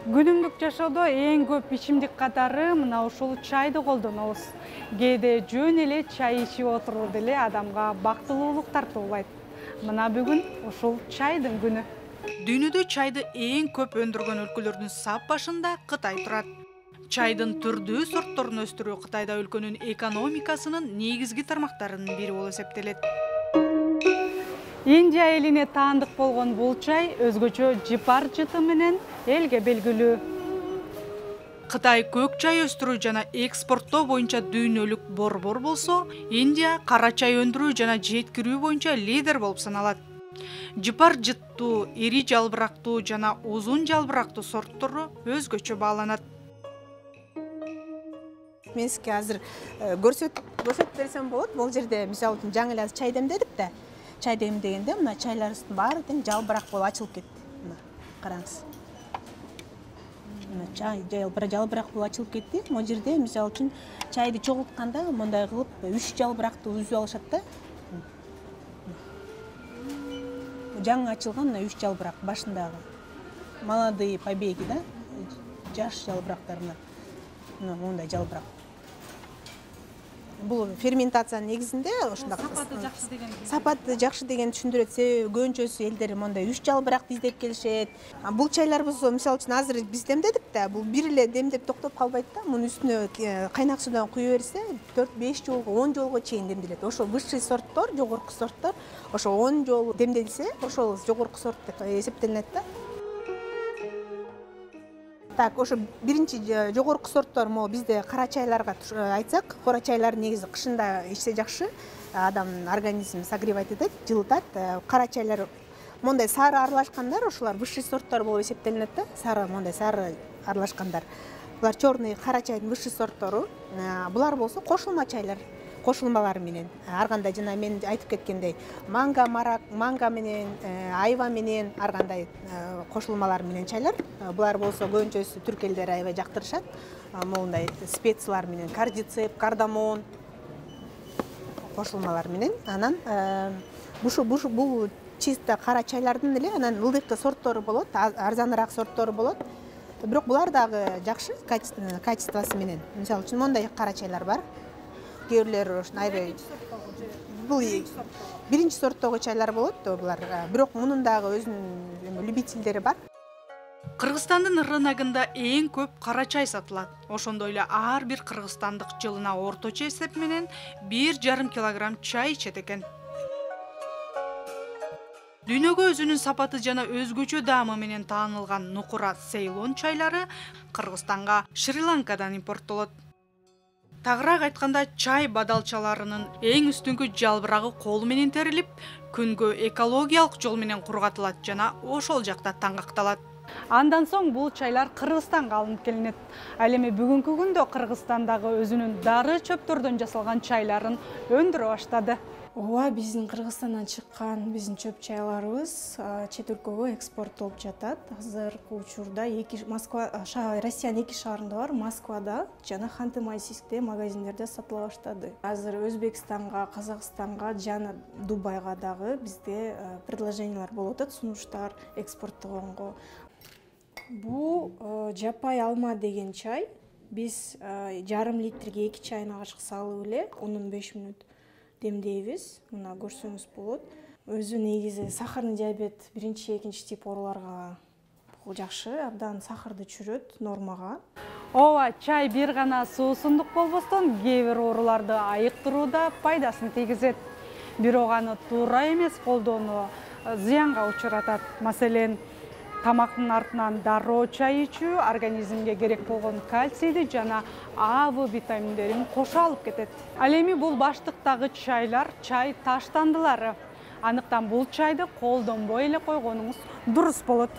Күнүмдүк жашоодо эң көп ичимдик катары мына ушул чайды колдонобуз. Кээде жөн эле чай ичип отуруу деле адамга бактылуулук тартуулайт. Мына бүгүн ушул чайдын күнү. Дүйнөдө чайды эң көп өндүргөн өлкөлөрдүн сап башында Кытай турат. Чайдын түрдүү сортторун өстүрүү Кытайда өлкөнүн экономикасынын негизги тармактарынын бири болуп эсептелет. Индия элине таандык болгон бул чай өзгөчө жипар жыты менен элге белгилүү. Кытай көк чай өстүрүү жана экспорттоо боюнча дүйнөлүк борбор болсо, Индия кара чай өндүрүү жана жеткирүү боюнча лидер болуп саналат. Жипар жыттуу, ири жалбырактуу жана узун жалбырактуу сорттору өзгөчө бааланат. Мен сизге азыр көрсөтүп берсем болот. Бул жерде мисалы үчүн жаңы эле чай демдедик да. Чай демдегенде мына чайларыбыздын баары тең жалбырак болуп ачылып кетти. Мына караңыз. Мына чай жалбырак болуп ачылып кетти. Могу жерде мисалы үчүн чайды чогултканда мындай кылып 3 жалбыракты үзүп алышат да. Жаңы ачылган мына 3 жалбырак башындагы. Молодые побеги да. Жаш жалбырактар мына мондай жалбырак. Бул ферментациянын негизинде ушундай сапаты жакшы деген түшүндүрөт. Себеби көбүнчөсү элдер мондай 3 жалбыракты издеп келишет. Бул чайларыбыз мисалы үчүн азыр биз демдедик да, бул бир эле демдеп токтоп калбайт да. Мунун үстүнө кайнак судан куюп берсе, 4-5 жолго, 10 жолго чейин демделет. Ошо высший сорттор, жогорку сорттор, ошо 10 жол демделсе, ошол жогорку сорт деп эсептелинет да. Так, ошо биринчи жогорку сорттор могу бизде кара чайларга айтсак, кара чайлар негизи кышында ичсе жакшы, адамдын организмин согревать этет, жылытат. Кара чайлар мондай сары аралашкандар, ошолар высший сорттор болуп эсептелинет да. Сары мондай сары аралашкандар. Булар черный кара чайдын высший сорттору. Булар болсо кошулма чайлар. Кошулмалар менен ар кандай жана мен айтып кеткендей манго менен айва менен ар кандай кошулмалар менен чайлар. Булар болсо көбүнчөсү түрк элдери аябай жактырышат. Мондай специялар менен кардицеп, кардамон кошулмалар менен. Анан бул чисто кара чайлардын эле анан ылдыйкы сорттору болот, арзаныраак сорттору болот. Бирок булар дагы жакшы качествосы менен. Мисалы үчүн мондай кара чайлар бар. Кээрлер аябай бул биринчи сорттогу чайлар болот булар. Бирок мунун дагы өзүнүн любительдери бар. Кыргызстандын рыногунда эң көп кара чай сатылат. Ошондой эле ар бир кыргызстандык жылына орточо эсеп менен 1,5 килограмм чай ичет экен. Дүйнөгө өзүнүн сапаты жана өзгөчө даамы менен таанылган Нукура Цейлон чайлары Кыргызстанга Шри-Ланкадан импорттолот. Тагыраак айтканда, чай бадалчаларынын эң үстүнгү жалбырагы кол менен терилип, күнгө экологиялык жол менен кургатылат жана ошол жакта таңгакталат. Андан соң бул чайлар Кыргызстанга алынып келинет. Ал эми бүгүнкү күндө Кыргызстандагы өзүнүн дары чөптөрдөн жасалган чайларын өндүрө баштады. Ооба, биздин Кыргызстандан чыккан биздин чөп чайларыбыз чет өлкөгө экспорттолуп жатат. Азыркы учурда Россиянын 2 шаарында бар, Москвада жана Ханты-Мансийскте магазиндерде сатыла баштады. Азыр Өзбекстанга, Казакстанга жана Дубайга дагы бизде предложениялар болуп атат, сунуштар экспорттогонго. Бул жапай алма деген чай. Биз жарым литрге 2 чайына кашык салып эле 10-15 мүнөт демдейбиз. Мына көрсөңүз болот. Өзү негизи сахарный диабет 1-2 тип ооруларга жакшы, абдан сахарды түшүрөт нормага. Ооба, чай бир гана суусундук болбостон, кээ бир ооруларды айыктырууда пайдасын тийгизет. Бирок аны туура эмес колдонуу зыянга учуратат. Маселен, тамактын артынан дароо чай ичүү организмге керек болгон кальцийди жана А, В витаминдерин кошо алып кетет. Ал эми бул баштыктагы чайлар чай таштандылары. Андыктан бул чайды колдонбой эле койгонуңуз дурус болот.